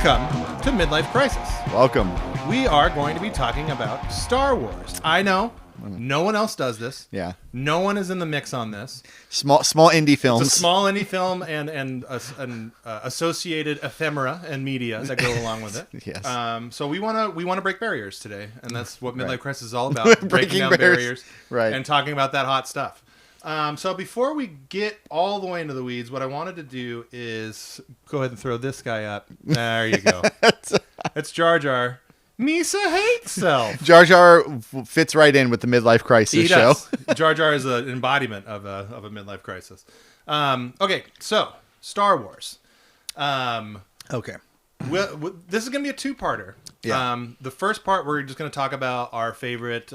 Welcome to Midlife Crisis. Welcome. We are going to be talking about Star Wars. I know no one else does this. Yeah. No one is in the mix on this. Small indie films. It's a small indie film and associated ephemera and media that go along with it. Yes. So we want to break barriers today, and that's what Midlife Crisis is all about: breaking down barriers, right? And talking about that hot stuff. So before we get all the way into the weeds, what I wanted to do is go ahead and throw this guy up. There you go. It's Jar Jar. Misa hates self. Jar Jar fits right in with the Midlife Crisis show. Jar Jar is an embodiment of a midlife crisis. Okay, so Star Wars. Okay. This is going to be a two-parter. Yeah. The first part, we're just going to talk about our favorite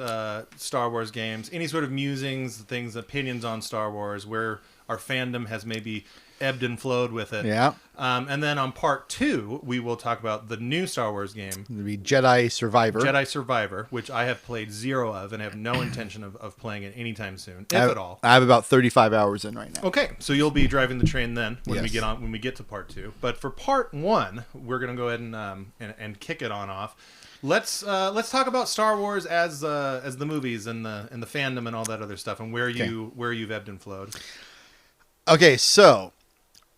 Star Wars games, any sort of musings, things, opinions on Star Wars, where our fandom has maybe ebbed and flowed with it. Yeah. And then on part two, we will talk about the new Star Wars game. It'll be Jedi Survivor. Jedi Survivor, which I have played zero of and have no intention of playing it anytime soon, if at all. I have about 35 hours in right now. Okay, so you'll be driving the train then when Yes. we get to part two. But for part one, we're gonna go ahead and kick it on off. Let's talk about Star Wars as the movies and the fandom and all that other stuff, and where you've ebbed and flowed. Okay, so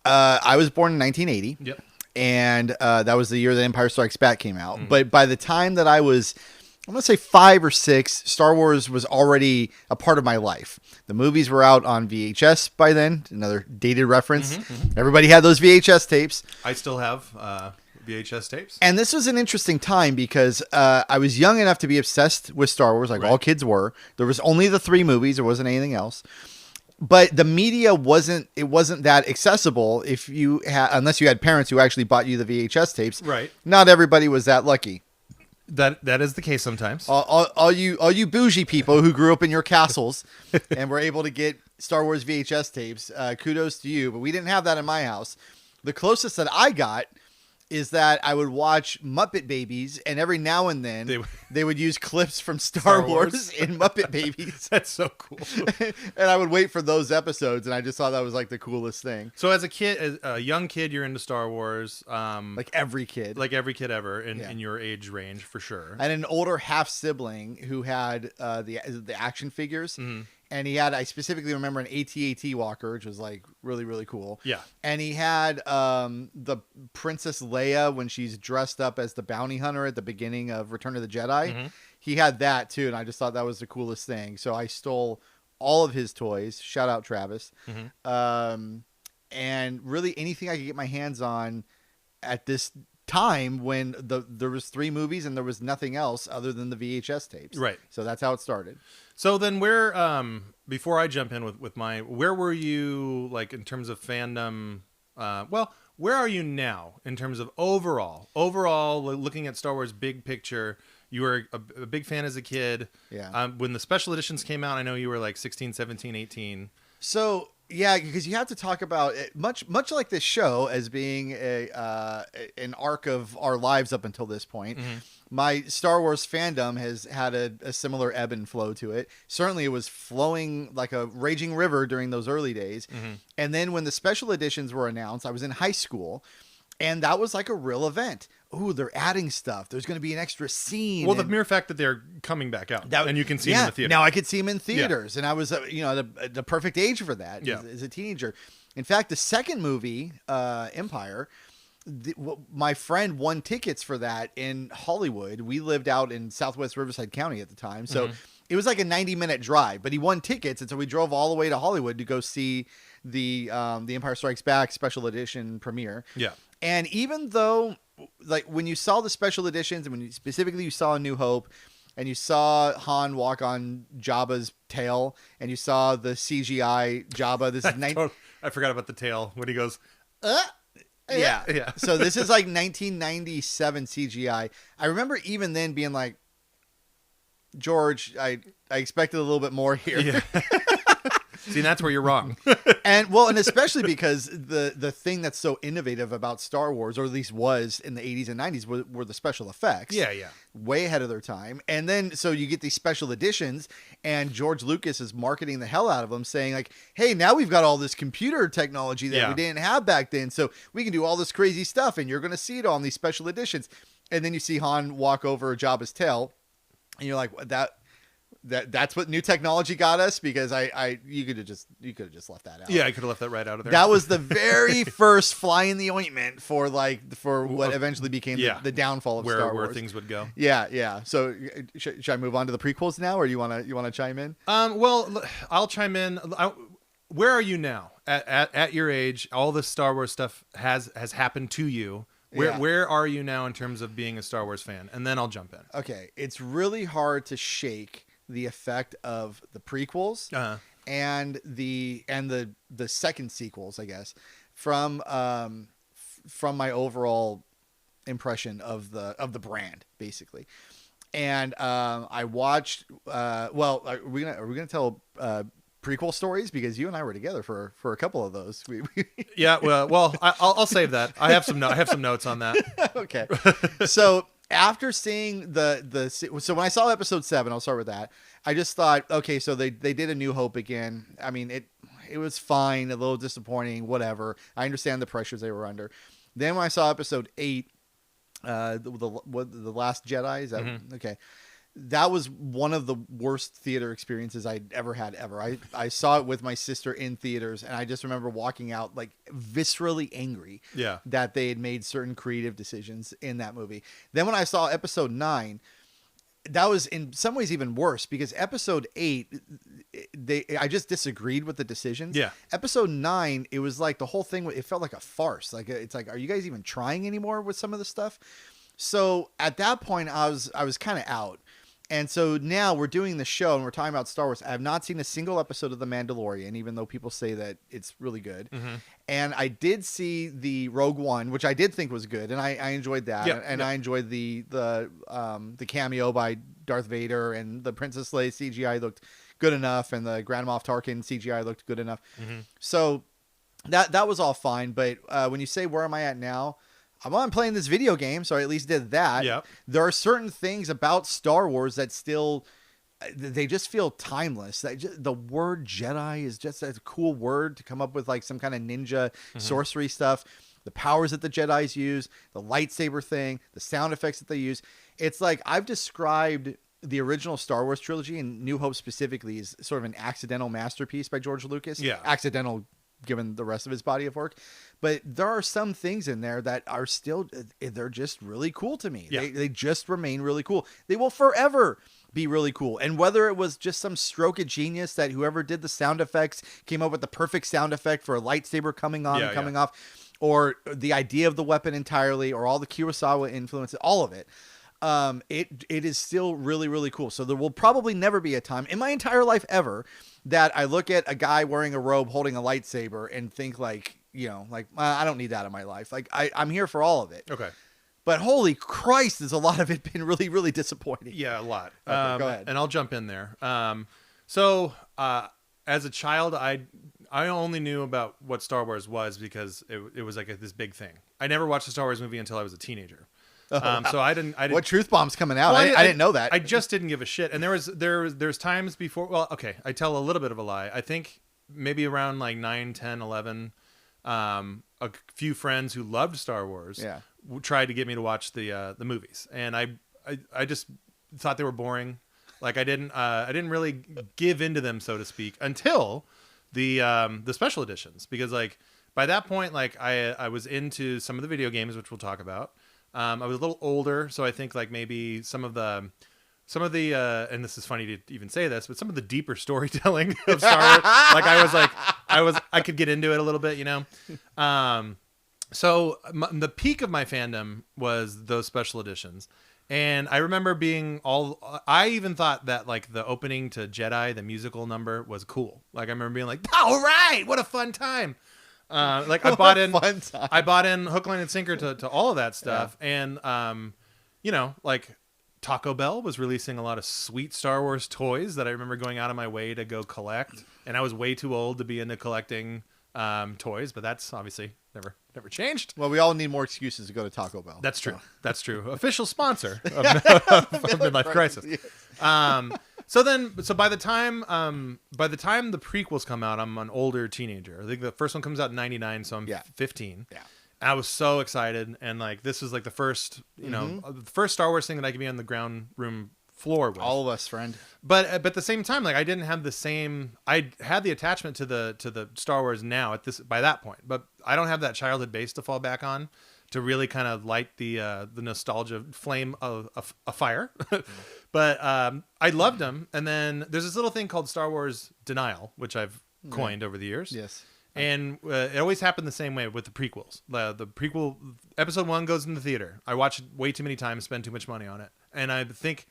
I was born in 1980. Yep. And that was the year that Empire Strikes Back came out. Mm-hmm. But by the time that I'm going to say 5 or 6, Star Wars was already a part of my life. The movies were out on VHS by then. Another dated reference. Mm-hmm. Everybody had those VHS tapes. I still have VHS tapes. And this was an interesting time because I was young enough to be obsessed with Star Wars, like all kids were. There was only the 3 movies. There wasn't anything else. But the media wasn't that accessible unless you had parents who actually bought you the VHS tapes. Right. Not everybody was that lucky. That is the case sometimes. All you bougie people who grew up in your castles and were able to get Star Wars VHS tapes, kudos to you. But we didn't have that in my house. The closest that I got is that I would watch Muppet Babies, and every now and then they would use clips from Star Wars in Muppet Babies. That's so cool. And I would wait for those episodes, and I just thought that was like the coolest thing. So as a young kid, you're into Star Wars. Like every kid. Like every kid ever in your age range, for sure. And an older half-sibling who had the action figures. Mm-hmm. And he had, I specifically remember, an AT-AT walker, which was like really, really cool. Yeah. And he had the Princess Leia when she's dressed up as the bounty hunter at the beginning of Return of the Jedi. Mm-hmm. He had that too, and I just thought that was the coolest thing. So I stole all of his toys. Shout out Travis. Mm-hmm. And really anything I could get my hands on at this time when there was 3 movies and there was nothing else other than the VHS tapes. Right. So that's how it started. So then before I jump in with where were you, like, in terms of fandom? Where are you now in terms of overall looking at Star Wars big picture? You were a big fan as a kid. Yeah. When the special editions came out, I know you were like 16, 17, 18. So yeah, because you have to talk about it much like this show as being an arc of our lives up until this point. Mm-hmm. My Star Wars fandom has had a similar ebb and flow to it. Certainly it was flowing like a raging river during those early days. Mm-hmm. And then when the special editions were announced, I was in high school, and that was like a real event. Ooh, they're adding stuff. There's going to be an extra scene. Well, the mere fact that they're coming back out, and you can see them in the theater. Now I could see them in theaters, and I was, the perfect age for that as a teenager. In fact, the second movie, Empire, my friend won tickets for that in Hollywood. We lived out in Southwest Riverside County at the time, so it was like a 90-minute drive. But he won tickets, and so we drove all the way to Hollywood to go see the Empire Strikes Back special edition premiere. Yeah, and even though, like, when you saw the special editions, and when you saw A New Hope, and you saw Han walk on Jabba's tail, and you saw the CGI Jabba, this is I forgot about the tail when he goes, Yeah. So this is like 1997 CGI. I remember even then being like, George, I expected a little bit more here. Yeah. See, that's where you're wrong. And well, and especially because the thing that's so innovative about Star Wars, or at least was in the 80s and 90s, were the special effects. Yeah, yeah. Way ahead of their time. And then so you get these special editions, and George Lucas is marketing the hell out of them, saying like, hey, now we've got all this computer technology that we didn't have back then, so we can do all this crazy stuff, and you're going to see it all in these special editions. And then you see Han walk over Jabba's tail, and you're like, that's what new technology got us, because you could have just left that out. Yeah, I could have left that right out of there. That was the very first fly in the ointment for what eventually became the downfall of Star Wars. Where things would go. Yeah, yeah. So should I move on to the prequels now, or you want to chime in? Well, I'll chime in. Where are you now? At your age, all this Star Wars stuff has happened to you. Where are you now in terms of being a Star Wars fan? And then I'll jump in. Okay, it's really hard to shake the effect of the prequels and the second sequels, I guess, from my overall impression of the brand, basically. And I watched. Well, are we gonna tell prequel stories, because you and I were together for a couple of those. Yeah, well, I'll save that. I have some notes on that. Okay, so after seeing so when I saw episode 7, I'll start with that. I just thought, okay, so they did A New Hope again. I mean, it was fine, a little disappointing, whatever. I understand the pressures they were under. Then when I saw episode 8, the Last Jedi, is that okay? That was one of the worst theater experiences I'd ever had. I saw it with my sister in theaters, and I just remember walking out like viscerally angry that they had made certain creative decisions in that movie. Then when I saw episode 9, that was in some ways even worse, because episode 8, I just disagreed with the decisions. Yeah. Episode 9, it was like the whole thing, it felt like a farce. Like, it's like, are you guys even trying anymore with some of the stuff? So at that point, I was kind of out. And so now we're doing the show and we're talking about Star Wars. I have not seen a single episode of The Mandalorian, even though people say that it's really good. And I did see the Rogue One, which I did think was good, and I enjoyed that. I enjoyed the cameo by Darth Vader, and the Princess Leia CGI looked good enough, and the Grand Moff Tarkin CGI looked good enough. So that was all fine. But when you say where am I at now? I'm playing this video game, so I at least did that. Yep. There are certain things about Star Wars that still, they just feel timeless. The word Jedi is just a cool word to come up with, like some kind of ninja sorcery stuff. The powers that the Jedis use, the lightsaber thing, the sound effects that they use. It's like I've described the original Star Wars trilogy, and New Hope specifically, is sort of an accidental masterpiece by George Lucas. Yeah. Accidental given the rest of his body of work. But there are some things in there that are still, they're just really cool to me. Yeah. They just remain really cool. They will forever be really cool. And whether it was just some stroke of genius that whoever did the sound effects came up with the perfect sound effect for a lightsaber coming on and coming off, or the idea of the weapon entirely, or all the Kurosawa influence, all of it. It is still really, really cool. So there will probably never be a time in my entire life ever that I look at a guy wearing a robe holding a lightsaber and think like, I don't need that in my life. Like I'm here for all of it. Okay. But holy Christ, there's a lot of it been really, really disappointing. Yeah, a lot. Okay, go ahead. And I'll jump in there. So as a child, I only knew about what Star Wars was because it was like this big thing. I never watched a Star Wars movie until I was a teenager. Wow. So I didn't. What truth bomb's coming out? Well, I didn't know that. I just didn't give a shit. And there's times before. Well, okay, I tell a little bit of a lie. I think maybe around like 9, 10, 11, a few friends who loved Star Wars tried to get me to watch the movies, and I just thought they were boring. Like I didn't really give into them, so to speak, until the special editions, because like by that point, like I was into some of the video games, which we'll talk about. I was a little older, so I think like maybe some of the, and this is funny to even say this, but some of the deeper storytelling of Star Wars, I could get into it a little bit, So the peak of my fandom was those special editions. And I remember I even thought that like the opening to Jedi, the musical number, was cool. Like I remember being like, all right, what a fun time. I bought in hook, line, and sinker to all of that stuff. And, Taco Bell was releasing a lot of sweet Star Wars toys that I remember going out of my way to go collect. And I was way too old to be into collecting toys, but that's obviously never changed. Well, we all need more excuses to go to Taco Bell. That's true. That's true. Official sponsor of Midlife Krisis. So by the time the prequels come out, I'm an older teenager. I think the first one comes out in 99, so I'm 15. Yeah. I was so excited, and like this was like the first, the first Star Wars thing that I could be on the ground room floor with. All of us, friend. But at the same time, like I didn't have the same. I had the attachment to the Star Wars now by that point, but I don't have that childhood base to fall back on to really kind of light the nostalgia flame of a fire. But I loved them, and then there's this little thing called Star Wars denial, which I've coined over the years. Yes. And it always happened the same way with the prequels. The prequel episode 1 goes in the theater. I watch it way too many times, spend too much money on it, and I think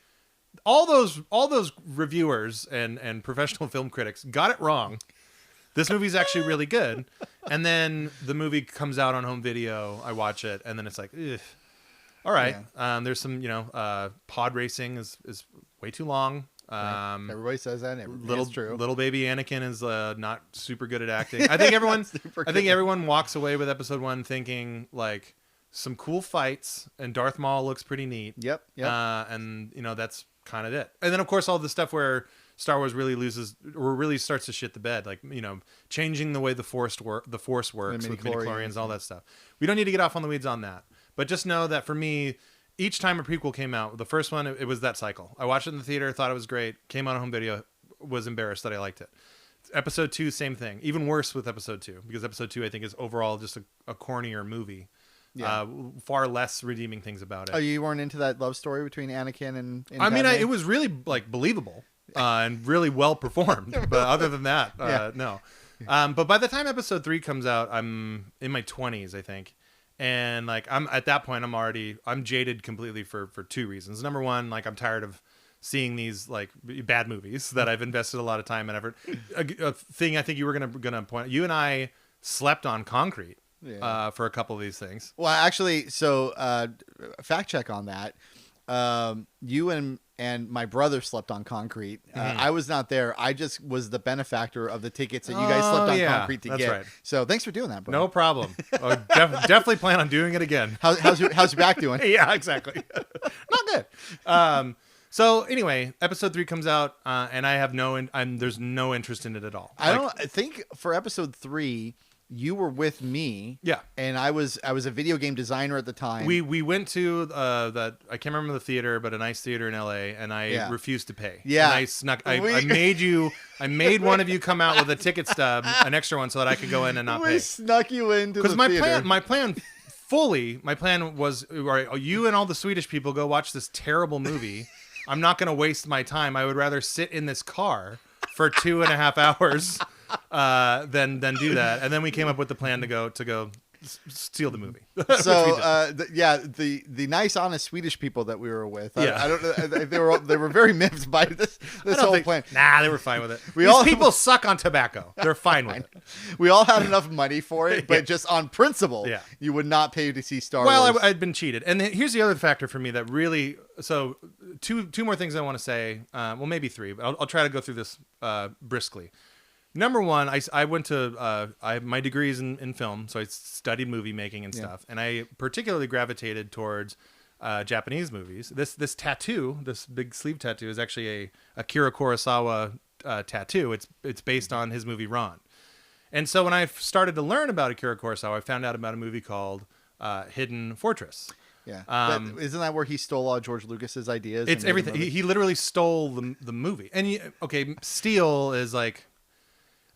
all those reviewers and professional film critics got it wrong. This movie's actually really good. And then the movie comes out on home video. I watch it, and then it's like, ugh. All right. Yeah. There's some, pod racing is way too long. Everybody says that. It's true. Little baby Anakin is not super good at acting. I think everyone walks away with episode 1 thinking like some cool fights, and Darth Maul looks pretty neat. Yep. And that's kind of it. And then of course all the stuff where Star Wars really loses or really starts to shit the bed, like changing the way the Force works with midichlorians, all that stuff. We don't need to get off on the weeds on that, but just know that for me, each time a prequel came out, the first one, it was that cycle. I watched it in the theater, thought it was great, came out on home video, was embarrassed that I liked it. Episode 2, same thing. Even worse with episode 2, because episode 2, I think, is overall just a cornier movie. Yeah. Far less redeeming things about it. Oh, you weren't into that love story between Anakin and I mean, it was really like believable and really well performed. But other than that, no. But by the time episode 3 comes out, I'm in my 20s, I think. And like I'm at that point, I'm jaded completely for 2 reasons. Number one, like I'm tired of seeing these like bad movies that I've invested a lot of time and effort. A thing I think you were gonna point. You and I slept on concrete for a couple of these things. Well, actually, so fact check on that. You and my brother slept on concrete. I was not there. I just was the benefactor of the tickets that you guys slept on concrete to get. Right. So thanks for doing that, bro. No problem. Definitely plan on doing it again. How's your back doing? Yeah, exactly. Not good. So anyway, episode 3 comes out, and I have there's no interest in it at all. I think for episode 3, you were with me. Yeah. And I was a video game designer at the time. We went to that, I can't remember the theater, but a nice theater in LA, and I refused to pay. Yeah. And I snuck I made one of you come out with a ticket stub, an extra one, so that I could go in and not pay. We snuck you into the theater. My plan was, all right, you and all the Swedish people go watch this terrible movie. I'm not going to waste my time. I would rather sit in this car for 2.5 hours than do that. And then we came up with the plan to go steal the movie. So the nice, honest Swedish people that we were with, I don't know, they were very miffed by this whole plan. Nah, they were fine with it. These people suck on tobacco. They're fine with it. We all had enough money for it, but just on principle, you would not pay to see Star Wars. Well, I'd been cheated. And here's the other factor for me that really. So two more things I want to say. Well, maybe 3. But I'll try to go through this briskly. Number one, I went to my degree is in film, so I studied movie making and stuff, and I particularly gravitated towards Japanese movies. This tattoo, this big sleeve tattoo, is actually a Akira Kurosawa tattoo. It's based on his movie Ron, and so when I started to learn about Akira Kurosawa, I found out about a movie called Hidden Fortress. Yeah, isn't that where he stole all George Lucas's ideas? It's everything. He literally stole the movie, and steal is like.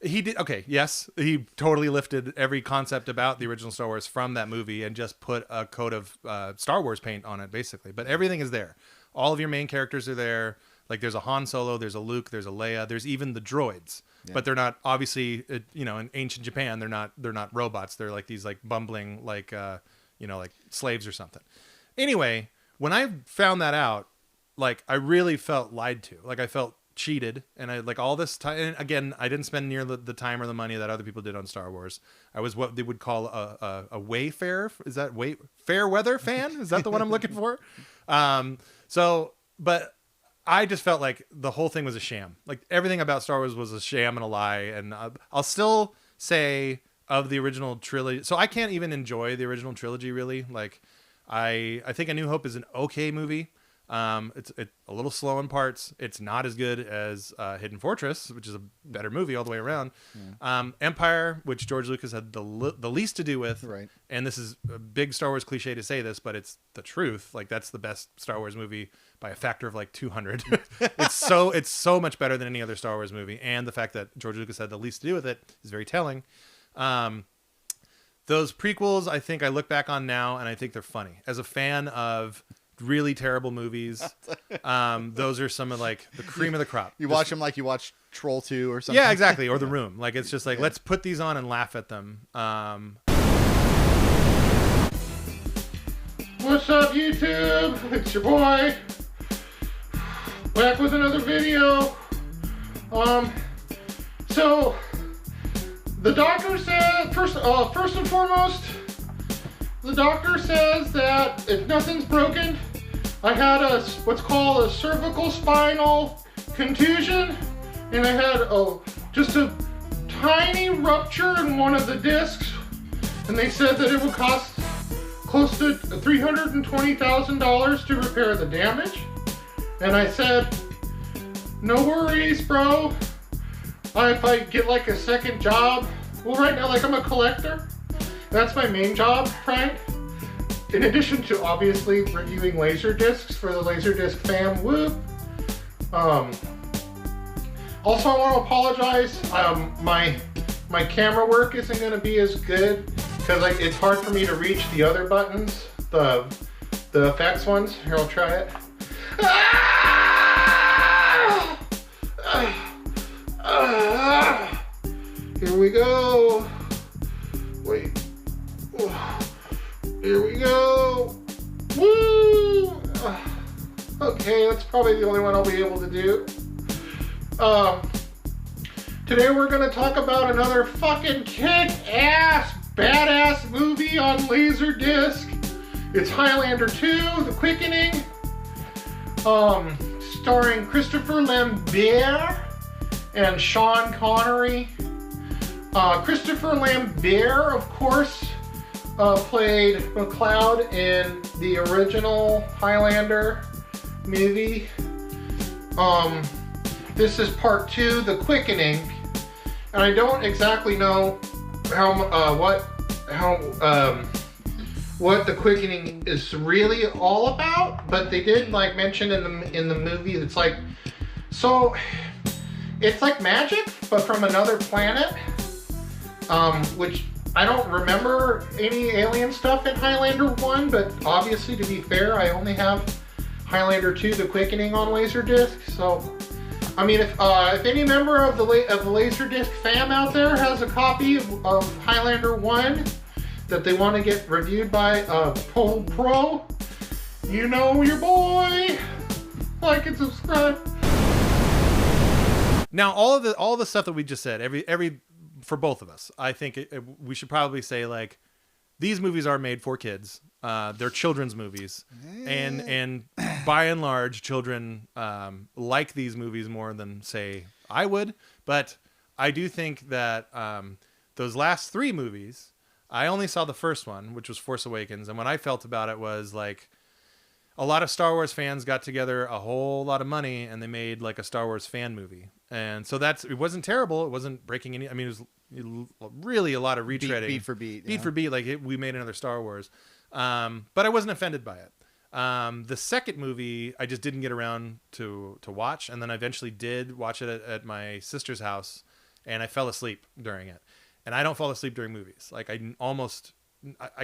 He did. Okay. Yes. He totally lifted every concept about the original Star Wars from that movie and just put a coat of Star Wars paint on it, basically. But everything is there. All of your main characters are there. Like there's a Han Solo, there's a Luke, there's a Leia, there's even the droids, but they're not obviously, in ancient Japan, they're not robots. They're like these like bumbling, like slaves or something. Anyway, when I found that out, like I really felt lied to. Like I felt cheated, and I like all this time. And again, I didn't spend near the time or the money that other people did on Star Wars. I was what they would call a wayfarer. Is that fair weather fan? Is that the one I'm looking for? So but I just felt like the whole thing was a sham. Like everything about Star Wars was a sham and a lie. And I'll still say of the original trilogy. So I can't even enjoy the original trilogy really. Like I think A New Hope is an okay movie. It's a little slow in parts. It's not as good as Hidden Fortress, which is a better movie all the way around. Yeah. Empire, which George Lucas had the least to do with. Right. And this is a big Star Wars cliche to say this, but it's the truth. Like that's the best Star Wars movie by a factor of like 200. It's so much better than any other Star Wars movie. And the fact that George Lucas had the least to do with it is very telling. Those prequels, I think I look back on now and I think they're funny. As a fan of really terrible movies, those are some of like the cream of the crop. You watch them like you watch Troll 2 or something. Yeah, exactly. Or The Room. Like it's just like, let's put these on and laugh at them. What's up, YouTube? It's your boy. Back with another video. So the doctor said first and foremost, the doctor says that if nothing's broken, I had what's called a cervical spinal contusion, and I had just a tiny rupture in one of the discs, and they said that it would cost close to $320,000 to repair the damage. And I said, no worries, bro. If I get like a second job, well, right now, like I'm a collector. That's my main job, Frank. In addition to obviously reviewing laser discs for the Laserdisc fam, whoop. Also, I want to apologize. My camera work isn't going to be as good because like it's hard for me to reach the other buttons, the effects ones. Here, I'll try it. Here we go. Wait. Here we go. Woo! Okay, that's probably the only one I'll be able to do. Today we're gonna talk about another fucking kick-ass, badass movie on Laserdisc. It's Highlander 2, The Quickening, starring Christopher Lambert and Sean Connery. Christopher Lambert, of course, played McLeod in the original Highlander movie. This is part 2, The Quickening, and I don't exactly know what The Quickening is really all about, but they did like mention in the movie it's like, so it's like magic but from another planet, which I don't remember any alien stuff in Highlander 1, but obviously, to be fair, I only have Highlander 2, The Quickening on Laserdisc, so I mean, if any member of the Laserdisc fam out there has a copy of Highlander 1 that they want to get reviewed by Pole Pro, you know your boy. Like and subscribe. Now, all of the stuff that we just said, every for both of us, I think we should probably say like these movies are made for kids. They're children's movies, and by and large, children like these movies more than say I would. But I do think that those last 3 movies, I only saw the first one, which was Force Awakens, and what I felt about it was like a lot of Star Wars fans got together a whole lot of money and they made like a Star Wars fan movie. And so it wasn't terrible. It wasn't breaking any, I mean, it was really a lot of retreading. Beat for beat. Beat for beat. Like we made another Star Wars. But I wasn't offended by it. The second movie, I just didn't get around to watch. And then I eventually did watch it at my sister's house and I fell asleep during it. And I don't fall asleep during movies. Like I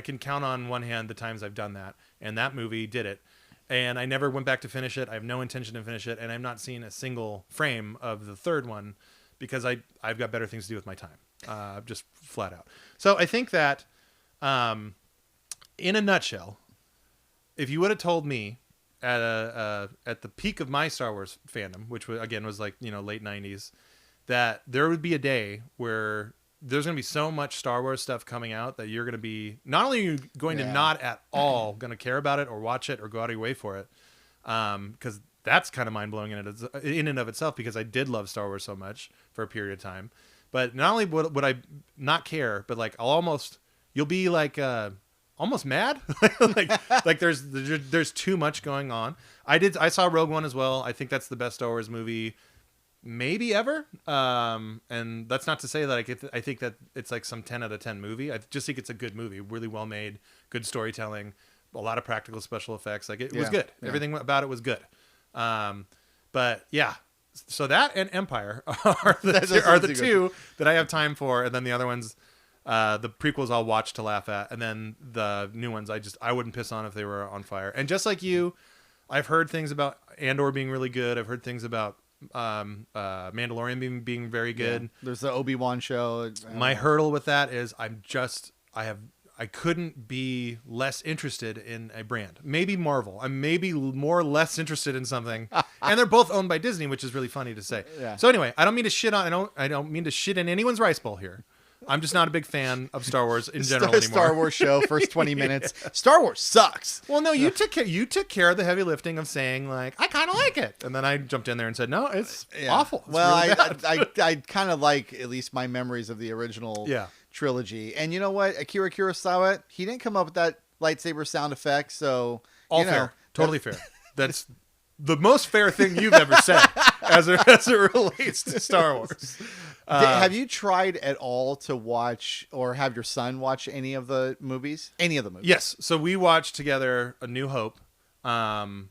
can count on one hand the times I've done that. And that movie did it. And I never went back to finish it. I have no intention to finish it. And I've not seen a single frame of the third one because I've got better things to do with my time. Just flat out. So I think that in a nutshell, if you would have told me at the peak of my Star Wars fandom, which was like, late 90s, that there would be a day where there's going to be so much Star Wars stuff coming out that you're going to be, not only are you going to not at all going to care about it or watch it or go out of your way for it, because that's kind of mind blowing in and of itself, because I did love Star Wars so much for a period of time. But not only would I not care, but like you'll be like almost mad, like there's too much going on. I saw Rogue One as well. I think that's the best Star Wars movie maybe ever. And that's not to say that I think that it's like some 10 out of 10 movie. I just think it's a good movie, really well made, good storytelling, a lot of practical special effects. Like it was good. Yeah. Everything about it was good. But yeah, so that and Empire are the two that I have time for. And then the other ones, the prequels I'll watch to laugh at. And then the new ones, I wouldn't piss on if they were on fire. And just like you, I've heard things about Andor being really good. I've heard things about Mandalorian being very good. Yeah. There's the Obi-Wan show. My hurdle with that is I couldn't be less interested in a brand. Maybe Marvel. I'm maybe more less interested in something. And they're both owned by Disney, which is really funny to say. Yeah. So anyway, I don't mean to shit in anyone's rice bowl here. I'm just not a big fan of Star Wars in general anymore. Star Wars show, first 20 minutes. Star Wars sucks. Well, no, you took care of the heavy lifting of saying like, I kind of like it. And then I jumped in there and said, no, it's awful. It's well, really I kind of like at least my memories of the original trilogy. And you know what? Akira Kurosawa, he didn't come up with that lightsaber sound effect. So all fair. Totally fair. That's the most fair thing you've ever said as it relates to Star Wars. Have you tried at all to watch or have your son watch any of the movies? Any of the movies? Yes. So we watched together A New Hope, and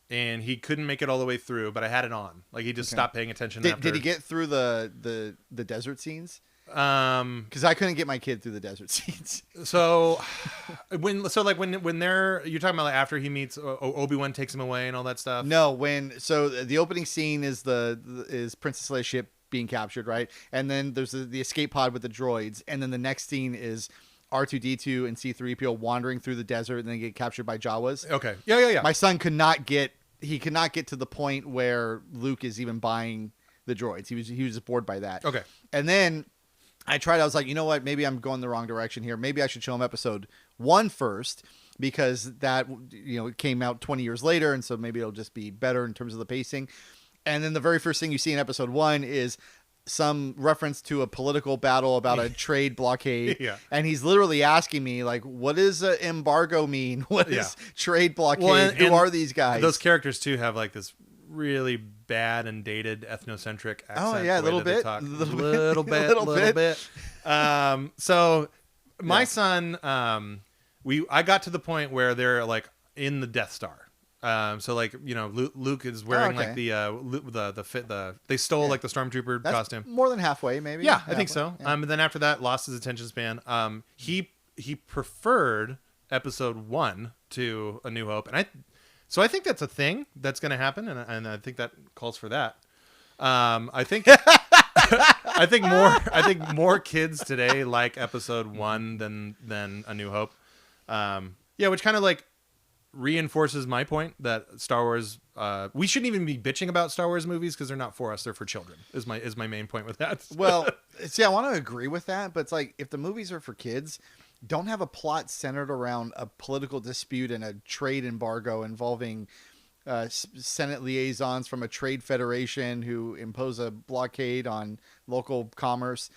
he couldn't make it all the way through, but I had it on. Like he just stopped paying attention. Did he get through the desert scenes? Because I couldn't get my kid through the desert scenes. So when they're you're talking about like after he meets Obi-Wan takes him away and all that stuff. No, so the opening scene is Princess Leia's ship being captured, right? And then there's the escape pod with the droids, and then the next scene is R2-D2 and C-3PO wandering through the desert and then get captured by Jawas. Okay. Yeah. My son could not get to the point where Luke is even buying the droids. He was just bored by that. Okay. And then I was like, you know what? Maybe I'm going the wrong direction here. Maybe I should show him episode 1 first, because that, it came out 20 years later. And so maybe it'll just be better in terms of the pacing. And then the very first thing you see in episode 1 is some reference to a political battle about a trade blockade. Yeah. And he's literally asking me, like, what does embargo mean? What is trade blockade? Well, Who are these guys? Those characters, too, have like this really bad and dated ethnocentric accent. Oh, yeah, a little bit. A little bit. So my son, I got to the point where they're like in the Death Star. So like, Luke is wearing like they stole like the stormtrooper costume. More than halfway, maybe. Yeah, I think so. Yeah. And then after that, lost his attention span. He preferred episode 1 to A New Hope, and I think that's a thing that's going to happen, and I think that calls for that. I think I think more kids today like episode 1 than A New Hope. Which kind of like reinforces my point that Star Wars, we shouldn't even be bitching about Star Wars movies because they're not for us, they're for children, is my main point with that. Well, see, I want to agree with that, but it's like, if the movies are for kids, don't have a plot centered around a political dispute and a trade embargo involving Senate liaisons from a trade federation who impose a blockade on local commerce.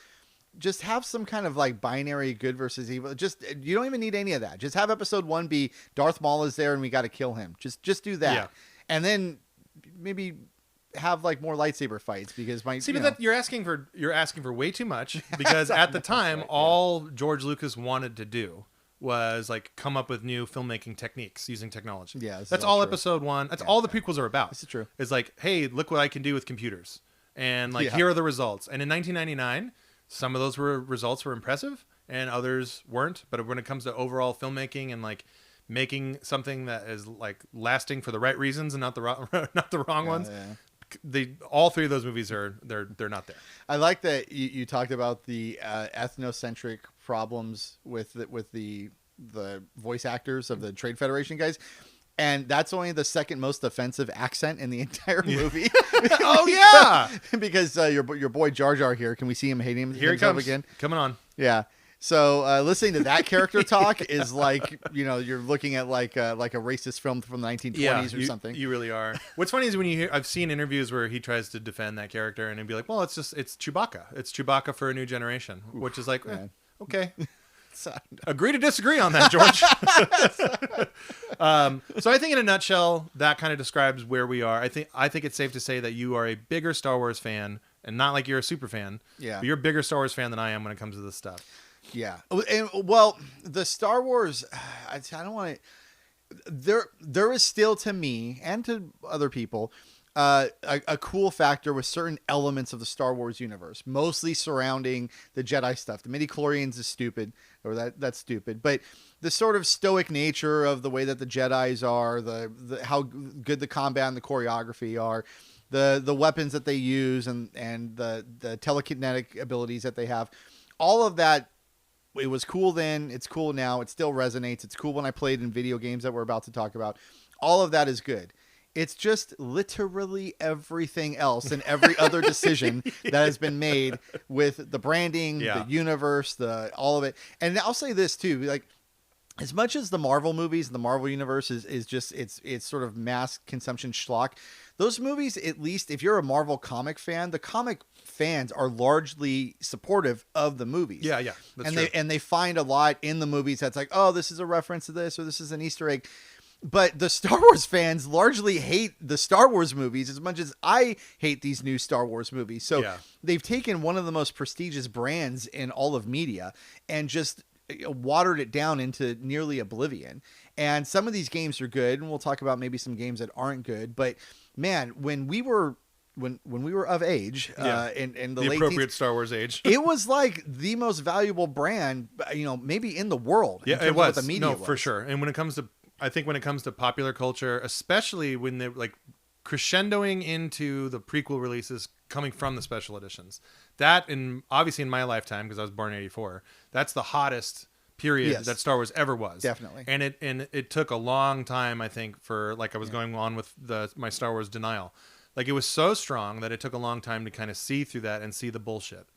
Just have some kind of like binary good versus evil. You don't even need any of that. Just have episode 1 be Darth Maul is there and we got to kill him. Just do that. Yeah. And then maybe have like more lightsaber fights, because you're asking for way too much, because at the time all George Lucas wanted to do was like come up with new filmmaking techniques using technology. Yeah. That's all episode 1. That's all the prequels are about. This is true. It's like, hey, look what I can do with computers. And like, here are the results. And in 1999, some of those results were impressive and others weren't. But when it comes to overall filmmaking and like making something that is like lasting for the right reasons and not the wrong ones, all 3 of those movies they're not there. I like that you talked about the ethnocentric problems with the voice actors of the Trade Federation guys. And that's only the second most offensive accent in the entire movie. Oh yeah, because your boy Jar Jar here. Can we see him hating him? Here he comes again. Coming on. Yeah, So listening to that character talk is like, you're looking at like a racist film from the 1920s or something. You really are. What's funny is when you hear, I've seen interviews where he tries to defend that character and he'd be like, well, it's Chewbacca. It's Chewbacca for a new generation, which is like, okay. Agree to disagree on that, George. So I think in a nutshell, that kind of describes where we are. I think it's safe to say that you are a bigger Star Wars fan, and not like you're a super fan. Yeah. But you're a bigger Star Wars fan than I am when it comes to this stuff. Yeah. And, well, the Star Wars, I don't want to. There is still, to me and to other people, a cool factor with certain elements of the Star Wars universe, mostly surrounding the Jedi stuff. The midichlorians is stupid, or that's stupid, but the sort of stoic nature of the way that the Jedis are, the how good the combat and the choreography are, the weapons that they use, and the telekinetic abilities that they have, all of that. It was cool then. It's cool now. It still resonates. It's cool when I played in video games that we're about to talk about. All of that is good. It's just literally everything else and every other decision that has been made with the branding, the universe, all of it. And I'll say this too, like, as much as the Marvel movies and the Marvel universe is just it's sort of mass consumption schlock, those movies, at least if you're a Marvel comic fan, the comic fans are largely supportive of the movies. Yeah, that's true. They find a lot in the movies that's like, oh, this is a reference to this, or this is an Easter egg. But the Star Wars fans largely hate the Star Wars movies as much as I hate these new Star Wars movies. So they've taken one of the most prestigious brands in all of media and just watered it down into nearly oblivion. And some of these games are good, and we'll talk about maybe some games that aren't good. But man, when we were of age, in the late appropriate teens, Star Wars age, it was like the most valuable brand, maybe in the world. Yeah, in terms it was. Of what the media for sure. And when it comes to popular culture, especially when they're like crescendoing into the prequel releases coming from the special editions, obviously in my lifetime, because I was born in '84, that's the hottest period that Star Wars ever was. Definitely. And it took a long time, I think, for like I was going on with my Star Wars denial. Like it was so strong that it took a long time to kind of see through that and see the bullshit.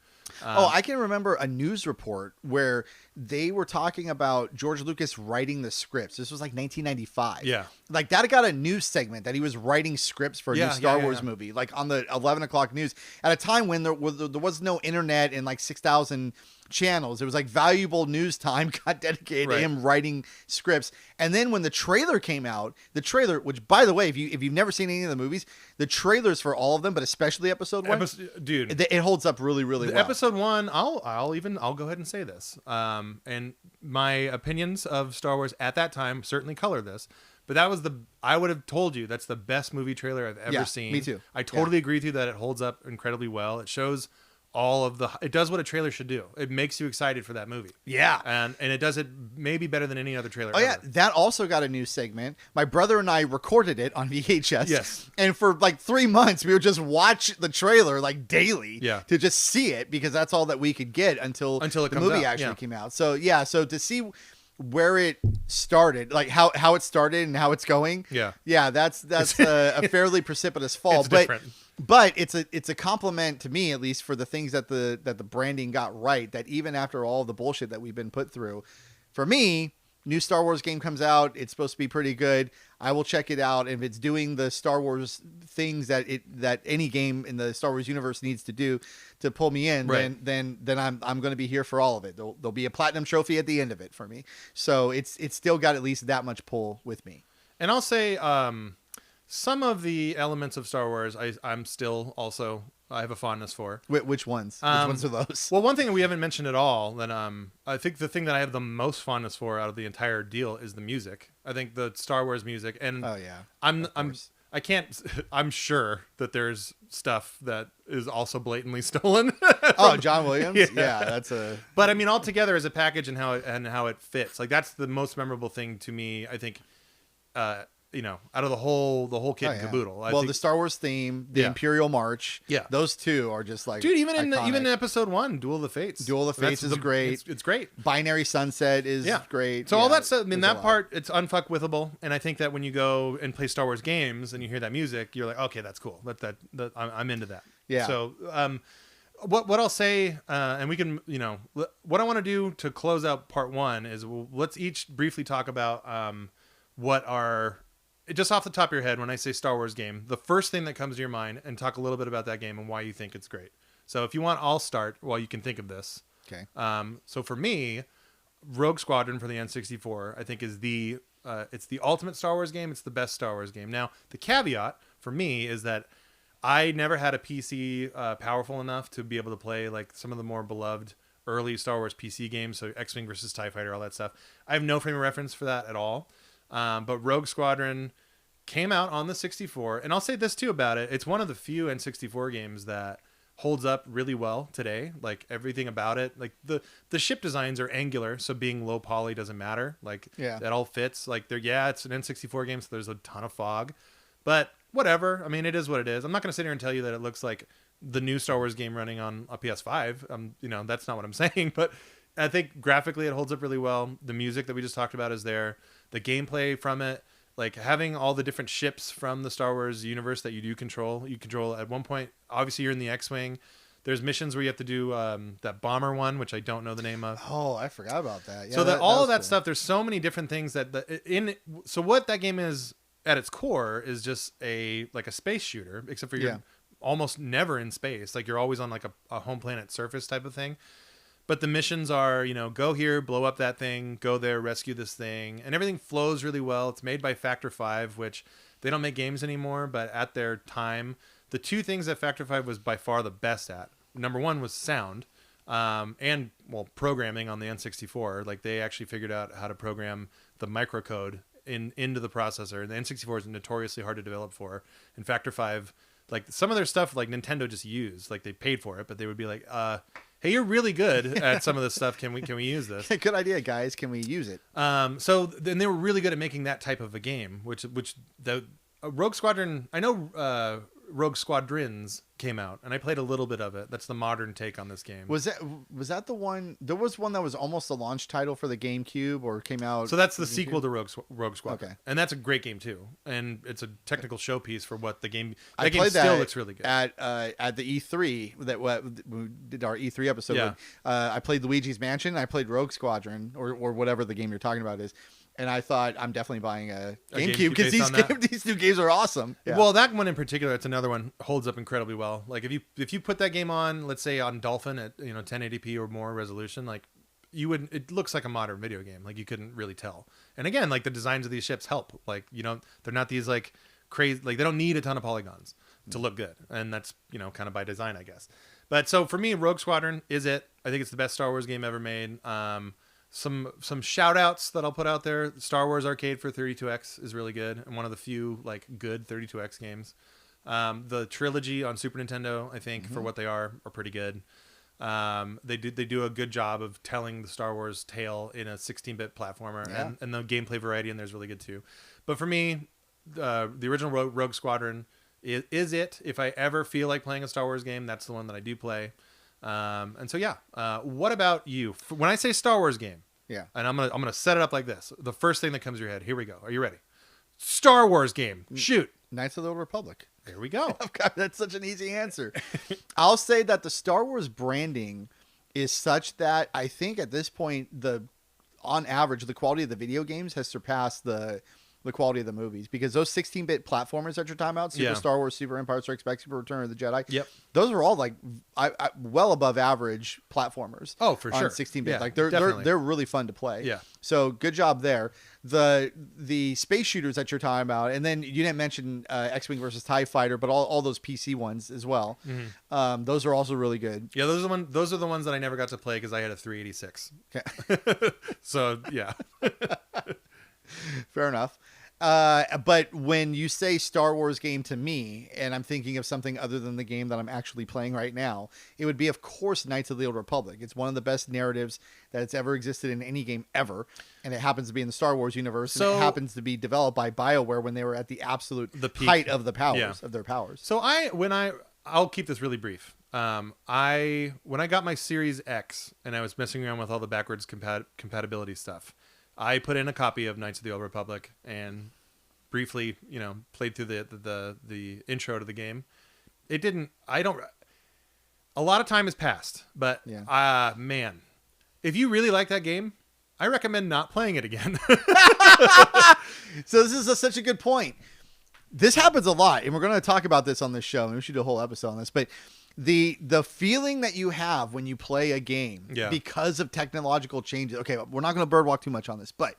I can remember a news report where they were talking about George Lucas writing the scripts. This was like 1995. Yeah. Like that got a news segment that he was writing scripts for a new Star Wars movie, like on the 11 o'clock news at a time when there was no internet and like 6,000 channels. It was like valuable news time got dedicated to him writing scripts. And then when the trailer came out, which by the way, if you've never seen any of the movies, the trailers for all of them, but especially episode 1, dude, it holds up really, really well. Episode 1, I'll go ahead and say this. And my opinions of Star Wars at that time certainly color this. But I would have told you that's the best movie trailer I've ever seen. Me too. I totally agree with you that it holds up incredibly well. It shows it does what a trailer should do. It makes you excited for that movie. Yeah. And it does it maybe better than any other trailer. Oh ever. yeah. That also got a new segment. My brother and I recorded it on VHS. Yes. And for like 3 months, we would just watch the trailer like daily to just see it, because that's all that we could get until the movie actually came out. So yeah. So to see where it started, like how it started and how it's going. Yeah. That's a fairly precipitous fall. It's different. But it's a compliment to me, at least, for the things that the branding got right, that even after all the bullshit that we've been put through, for me, new Star Wars game comes out, it's supposed to be pretty good. I will check it out. If it's doing the Star Wars things that any game in the Star Wars universe needs to do to pull me in, then I'm going to be here for all of it. There'll be a platinum trophy at the end of it for me. So it's still got at least that much pull with me. And I'll say some of the elements of Star Wars I'm still also I have a fondness for. Which ones? Which ones are those? Well, one thing that we haven't mentioned at all, that I think the thing that I have the most fondness for out of the entire deal is the music. I think the Star Wars music, and I'm sure that there's stuff that is also blatantly stolen. John Williams. Yeah, that's a. But I mean, altogether as a package and how it fits, like that's the most memorable thing to me. I think. Out of the whole kit and caboodle. The Star Wars theme, the Imperial March, those two are just like, dude. Even in episode 1, Duel of the Fates. Duel of the Fates is great. It's great. Binary Sunset is great. So all that stuff. I mean, that part it's unfuckwithable, and I think that when you go and play Star Wars games and you hear that music, you're like, okay, that's cool. I'm into that. Yeah. So what I'll say, and we can, what I want to do to close out part one is let's each briefly talk about what are, just off the top of your head, when I say Star Wars game, the first thing that comes to your mind, and talk a little bit about that game and why you think it's great. So if you want, I'll start while you can think of this. Okay. So for me, Rogue Squadron for the N64, I think is it's the ultimate Star Wars game. It's the best Star Wars game. Now, the caveat for me is that I never had a PC powerful enough to be able to play like some of the more beloved early Star Wars PC games. So X-Wing versus TIE Fighter, all that stuff. I have no frame of reference for that at all. But Rogue Squadron came out on the 64. And I'll say this too about it. It's one of the few N64 games that holds up really well today. Like everything about it, like the ship designs are angular, so being low poly doesn't matter. Like that all fits. Like it's an N64 game, so there's a ton of fog, but whatever. I mean, it is what it is. I'm not going to sit here and tell you that it looks like the new Star Wars game running on a PS5. That's not what I'm saying, but I think graphically it holds up really well. The music that we just talked about is there. The gameplay from it, like having all the different ships from the Star Wars universe that you control at one point. Obviously you're in the X-Wing. There's missions where you have to do that bomber one, which I don't know the name of. Oh, I forgot about that. Yeah, so all of that stuff, there's so many different things so what that game is at its core is just like a space shooter, except for you're almost never in space. Like you're always on like a home planet surface type of thing. But the missions are, go here, blow up that thing, go there, rescue this thing. And everything flows really well. It's made by Factor 5, which they don't make games anymore. But at their time, the two things that Factor 5 was by far the best at. Number one was sound and programming on the N64. Like they actually figured out how to program the microcode into the processor. The N64 is notoriously hard to develop for. And Factor 5, like some of their stuff, like Nintendo just used. Like they paid for it, but they would be like, hey, you're really good at some of this stuff. Can we use this? Good idea, guys. Can we use it? So then they were really good at making that type of a game, which the Rogue Squadron, I know Rogue Squadrons came out, and I played a little bit of it. That's the modern take on this game. Was that the one? There was one that was almost a launch title for the GameCube, or came out. So that's the sequel to Rogue Squadron. Okay, and that's a great game too, and it's a technical showpiece for what the game. That game still looks really good. At the E3 we did our E3 episode. Yeah. I played Luigi's Mansion. I played Rogue Squadron, or whatever the game you're talking about is. And I thought, I'm definitely buying a GameCube because these two games are awesome. Yeah. Well, that one in particular, it's another one, holds up incredibly well. Like if you put that game on, let's say on Dolphin at 1080p or more resolution, like it looks like a modern video game. Like you couldn't really tell. And again, like the designs of these ships help. Like they're not these like crazy, like they don't need a ton of polygons to look good, and that's kind of by design, I guess. But so for me, Rogue Squadron is it. I think it's the best Star Wars game ever made. Some shout outs that I'll put out there. Star Wars Arcade for 32X is really good, and one of the few like good 32X games. The trilogy on Super Nintendo, I think, for what they are pretty good. They do a good job of telling the Star Wars tale in a 16-bit platformer, and the gameplay variety in there is really good too. But for me, the original Rogue Squadron is it. If I ever feel like playing a Star Wars game, that's the one that I do play. And so what about you? When I say Star Wars game, and I'm gonna set it up like this. The first thing that comes to your head. Here we go. Are you ready? Star Wars game. Shoot. Knights of the Old Republic. There we go. God, that's such an easy answer. I'll say that the Star Wars branding is such that I think at this point on average the quality of the video games has surpassed the quality of the movies, because those 16-bit platformers that you're talking about, Super Star Wars, Super Empire Strikes Back, Super Return of the Jedi, those are all like well above average platformers. Oh, for sure. 16-bit, like they're really fun to play. Yeah. So good job there. The space shooters that you're talking about, and then you didn't mention X-Wing versus TIE Fighter, but all those PC ones as well. Mm-hmm. Those are also really good. Yeah, those are the ones that I never got to play because I had a 386. Okay. So yeah. Fair enough. But when you say Star Wars game to me, and I'm thinking of something other than the game that I'm actually playing right now, it would be, of course, Knights of the Old Republic. It's one of the best narratives that's ever existed in any game ever. And it happens to be in the Star Wars universe. And it happens to be developed by BioWare when they were at the absolute height of the powers of their powers. So I'll keep this really brief. When I got my Series X and I was messing around with all the backwards compatibility stuff, I put in a copy of Knights of the Old Republic and briefly, played through the intro to the game. a lot of time has passed, but man, if you really like that game, I recommend not playing it again. So this is such a good point. This happens a lot, and we're going to talk about this on this show, and we should do a whole episode on this, but the feeling that you have when you play a game because of technological changes. Okay, we're not going to birdwalk too much on this, but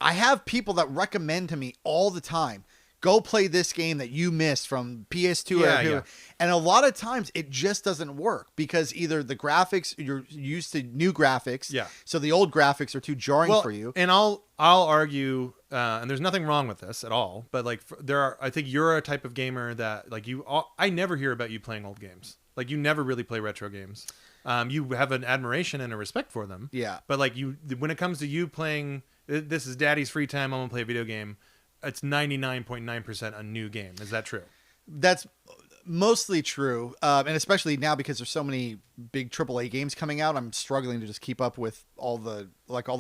I have people that recommend to me all the time, go play this game that you missed from PS2. And a lot of times it just doesn't work because either the graphics, you're used to new graphics. Yeah. So the old graphics are too jarring for you. And I'll argue, and there's nothing wrong with this at all, but like I think you're a type of gamer that like I never hear about you playing old games. Like you never really play retro games. You have an admiration and a respect for them. Yeah. But like when it comes to you playing, this is daddy's free time, I'm going to play a video game. It's 99.9% a new game. Is that true? That's mostly true. And especially now because there's so many big AAA games coming out, I'm struggling to just keep up with all the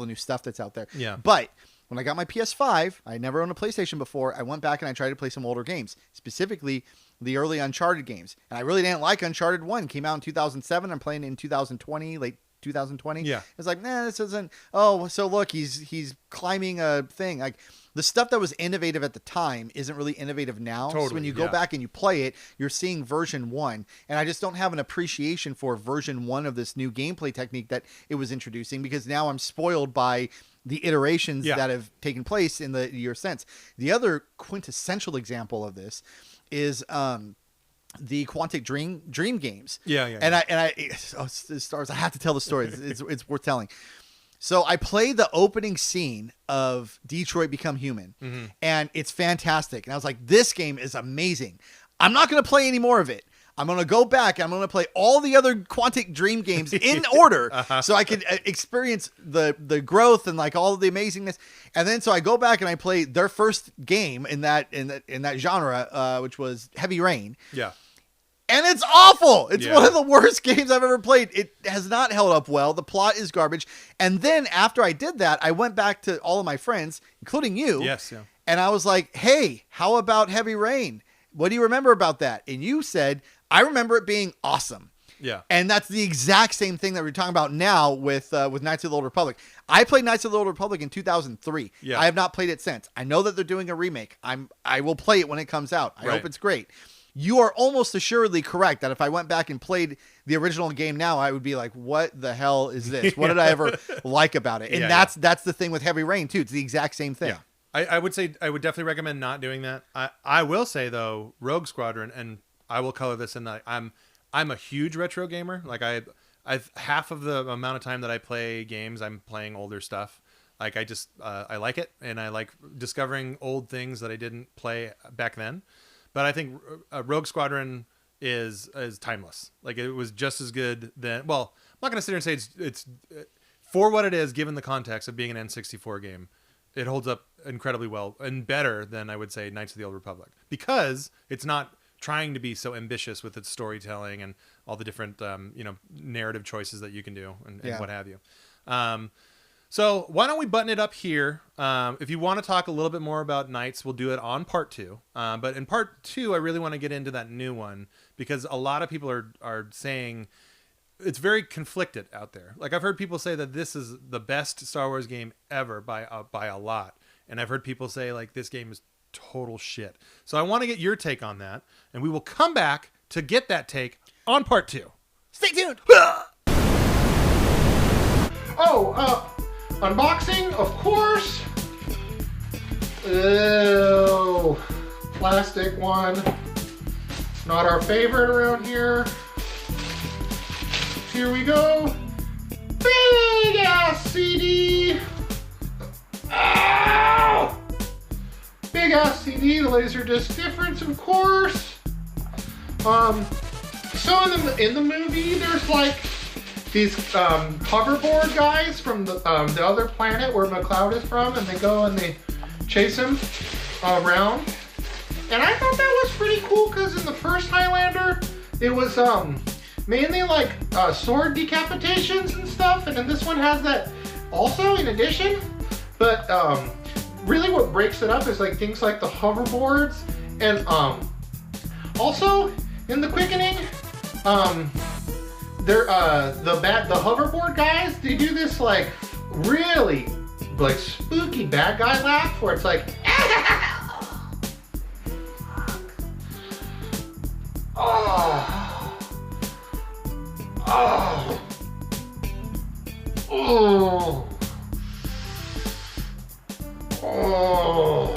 new stuff that's out there. Yeah. But when I got my PS5, I never owned a PlayStation before. I went back and I tried to play some older games, specifically the early Uncharted games. And I really didn't like Uncharted 1. Came out in 2007. I'm playing it in 2020, late 2020. Yeah. It's like, this isn't, so look, he's climbing a thing. Like the stuff that was innovative at the time isn't really innovative now. Totally, so when you go back and you play it, you're seeing version 1. And I just don't have an appreciation for version 1 of this new gameplay technique that it was introducing because now I'm spoiled by the iterations that have taken place in the year since. The other quintessential example of this is, the Quantic Dream games. Stars. I have to tell the story. It's worth telling. So I played the opening scene of Detroit Become Human, and it's fantastic. And I was like, this game is amazing. I'm not going to play any more of it. I'm going to go back and I'm going to play all the other Quantic Dream games in order so I can experience the growth and like all of the amazingness. And then so I go back and I play their first game in that genre, which was Heavy Rain. Yeah. And it's awful. It's one of the worst games I've ever played. It has not held up well. The plot is garbage. And then after I did that, I went back to all of my friends, including you. Yes, yeah. And I was like, hey, how about Heavy Rain? What do you remember about that? And you said, I remember it being awesome. Yeah. And that's the exact same thing that we're talking about now with Knights of the Old Republic. I played Knights of the Old Republic in 2003. Yeah. I have not played it since. I know that they're doing a remake. I will play it when it comes out. I hope it's great. You are almost assuredly correct that if I went back and played the original game now, I would be like, what the hell is this? What did I ever like about it? And that's the thing with Heavy Rain, too. It's the exact same thing. Yeah. I would say I would definitely recommend not doing that. I will say, though, Rogue Squadron, and I will color this in that I'm a huge retro gamer. Like I've half of the amount of time that I play games, I'm playing older stuff. Like I like it, and I like discovering old things that I didn't play back then. But I think Rogue Squadron is timeless. Like it was just as good then. Well, I'm not going to sit here and say it's for what it is, given the context of being an N64 game. It holds up incredibly well and better than I would say Knights of the Old Republic because it's not trying to be so ambitious with its storytelling and all the different narrative choices that you can do and what have you. So why don't we button it up here? If you want to talk a little bit more about Knights, we'll do it on part 2. But in part 2, I really want to get into that new one because a lot of people are saying it's very conflicted out there. Like I've heard people say that this is the best Star Wars game ever by a lot. And I've heard people say like this game is total shit. So I want to get your take on that. And we will come back to get that take on part 2. Stay tuned. Unboxing, of course. Ew. Plastic one. Not our favorite around here. Here we go. Big ass CD. Ow! Big ass CD, the Laserdisc difference, of course. So in the movie, there's like these hoverboard guys from the other planet where McCloud is from, and they go and they chase him around. And I thought that was pretty cool because in the first Highlander, it was mainly like sword decapitations and stuff, and then this one has that also in addition. But really what breaks it up is like things like the hoverboards, and also in the quickening, they're the hoverboard guys. They do this like really like spooky bad guy laugh where it's like. Oh. Oh. Oh. Oh.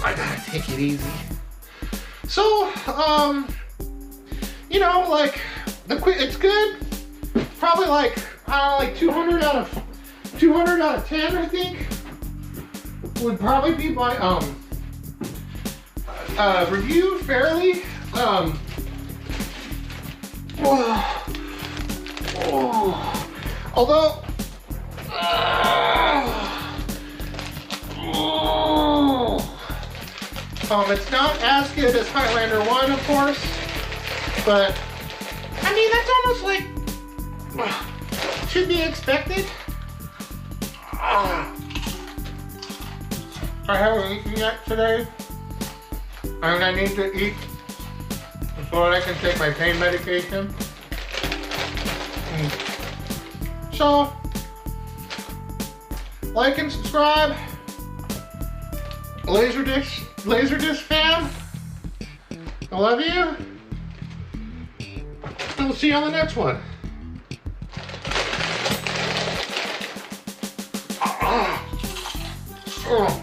I gotta take it easy. So, you know, like it's good. Probably like I don't know, like 200 out of 10, I think. Would probably be my review fairly. Although it's not as good as Highlander 1, of course, but I mean that's almost like should be expected. I haven't eaten yet today, and I need to eat before I can take my pain medication. So, like and subscribe. Laserdisc fam. I love you. And we'll see you on the next one. Oh.